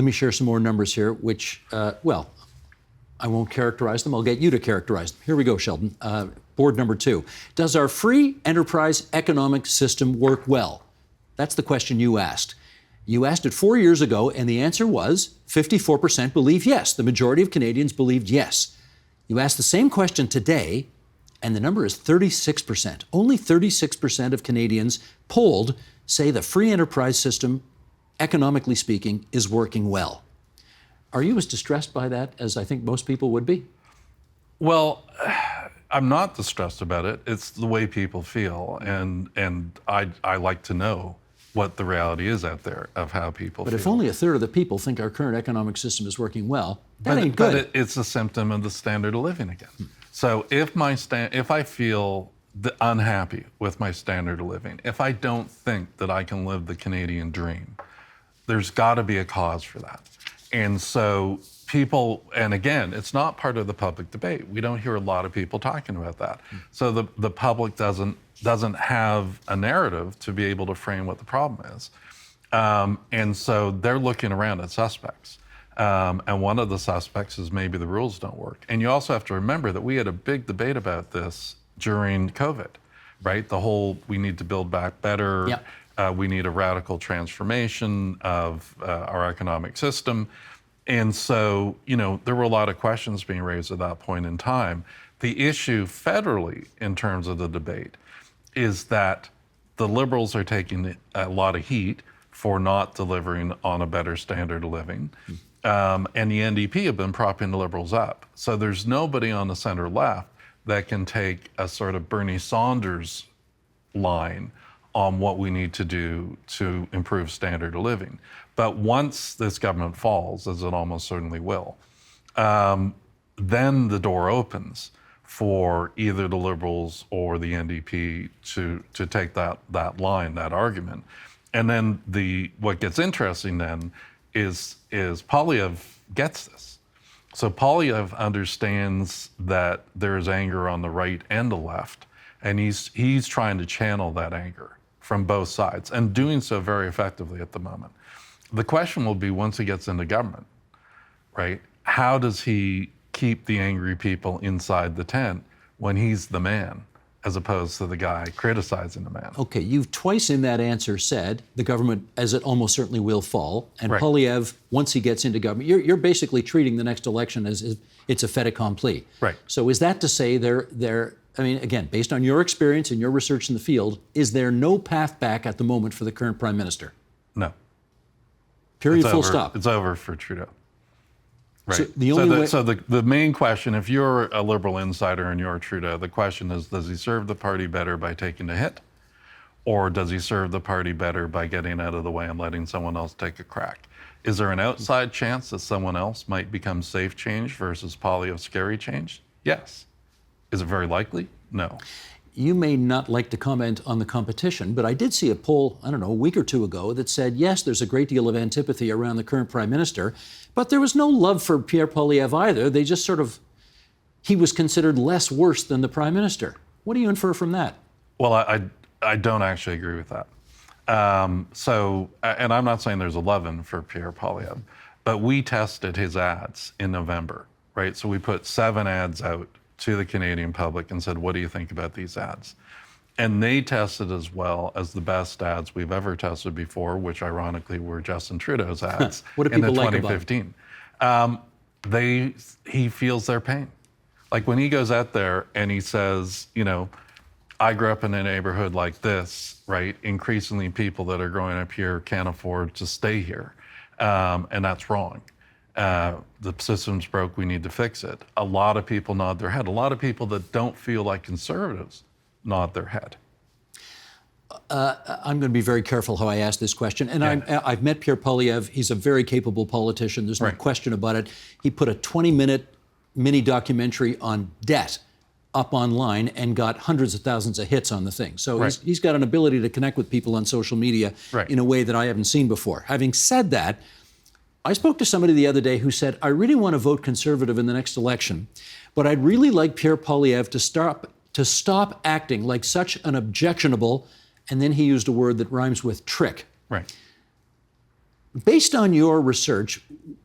me share some more numbers here, which, well, I won't characterize them. I'll get you to characterize them. Here we go, Sheldon. Board number 2. Does our free enterprise economic system work well? That's the question you asked. You asked it 4 years ago, and the answer was 54% believe yes. The majority of Canadians believed yes. You asked the same question today, and the number is 36%. Only 36% of Canadians polled say the free enterprise system, economically speaking, is working well. Are you as distressed by that as I think most people would be? Well, I'm not distressed about it. It's the way people feel, and I like to know what the reality is out there of how people feel. But if only a third of the people think our current economic system is working well, that ain't good. But it's a symptom of the standard of living again. So if I feel unhappy with my standard of living, if I don't think that I can live the Canadian dream, there's got to be a cause for that. And so people, and again, it's not part of the public debate. We don't hear a lot of people talking about that. So the public doesn't have a narrative to be able to frame what the problem is. And so they're looking around at suspects. And one of the suspects is maybe the rules don't work. And you also have to remember that we had a big debate about this during COVID, right? The whole, we need to build back better. Yep. We need a radical transformation of our economic system. And so, there were a lot of questions being raised at that point in time. The issue federally in terms of the debate is that the Liberals are taking a lot of heat for not delivering on a better standard of living. And the NDP have been propping the Liberals up. So there's nobody on the center left that can take a sort of Bernie Sanders line on what we need to do to improve standard of living. But once this government falls, as it almost certainly will, then the door opens for either the Liberals or the NDP to take that line, that argument. And then what gets interesting then is Poilievre gets this. So Poilievre understands that there is anger on the right and the left, and he's trying to channel that anger from both sides, and doing so very effectively at the moment. The question will be, once he gets into government, right, how does he keep the angry people inside the tent when he's the man, as opposed to the guy criticizing the man? Okay, you've twice in that answer said the government, as it almost certainly will fall, and right. Poilievre, once he gets into government, you're basically treating the next election as if it's a fait accompli. Right. So is that to say I mean, again, based on your experience and your research in the field, is there no path back at the moment for the current Prime Minister? No. Period, It's full over. stop. It's over for Trudeau. Right. So the main question, if you're a Liberal insider and you're Trudeau, the question is, does he serve the party better by taking a hit? Or does he serve the party better by getting out of the way and letting someone else take a crack? Is there an outside chance that someone else might become safe change versus Poilievre scary change? Yes. Is it very likely? No. You may not like to comment on the competition, but I did see a poll, I don't know, a week or two ago that said, yes, there's a great deal of antipathy around the current Prime Minister, but there was no love for Pierre Poilievre either. They just he was considered less worse than the Prime Minister. What do you infer from that? Well, I don't actually agree with that. And I'm not saying there's a love-in for Pierre Poilievre, but we tested his ads in November, right? So we put 7 ads out to the Canadian public and said, what do you think about these ads? And they tested as well as the best ads we've ever tested before, which ironically were Justin Trudeau's ads What do in people the like 2015. He feels their pain. Like when he goes out there and he says, I grew up in a neighborhood like this, right? Increasingly people that are growing up here can't afford to stay here. And that's wrong. The system's broke, we need to fix it. A lot of people nod their head. A lot of people that don't feel like conservatives nod their head. I'm going to be very careful how I ask this question. And I've met Pierre Poilievre. He's a very capable politician. There's no question about it. He put a 20-minute mini documentary on debt up online and got hundreds of thousands of hits on the thing. So he's got an ability to connect with people on social media in a way that I haven't seen before. Having said that, I spoke to somebody the other day who said, I really want to vote Conservative in the next election, but I'd really like Pierre Poilievre to stop acting like such an objectionable, and then he used a word that rhymes with trick. Right. Based on your research,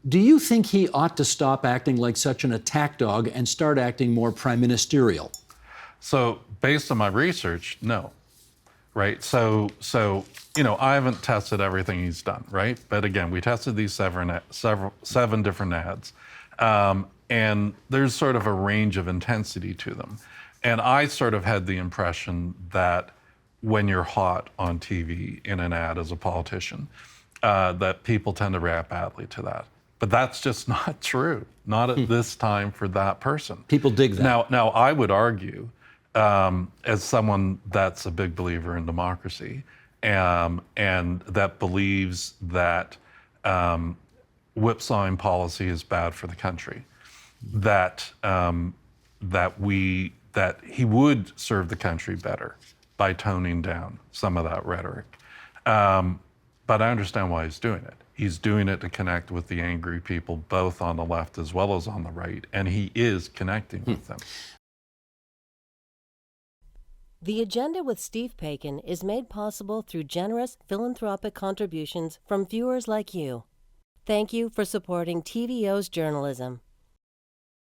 Do you think he ought to stop acting like such an attack dog and start acting more prime ministerial? So based on my research, no. Right. So I haven't tested everything he's done. Right. But again, we tested these seven different ads, and there's sort of a range of intensity to them. And I sort of had the impression that when you're hot on TV in an ad as a politician, that people tend to react badly to that. But that's just not true. Not at this time for that person. People dig that. Now I would argue, as someone that's a big believer in democracy, and that believes that whipsawing policy is bad for the country, that he would serve the country better by toning down some of that rhetoric. But I understand why he's doing it. He's doing it to connect with the angry people, both on the left as well as on the right, and he is connecting with them. The Agenda with Steve Paikin is made possible through generous philanthropic contributions from viewers like you. Thank you for supporting TVO's journalism.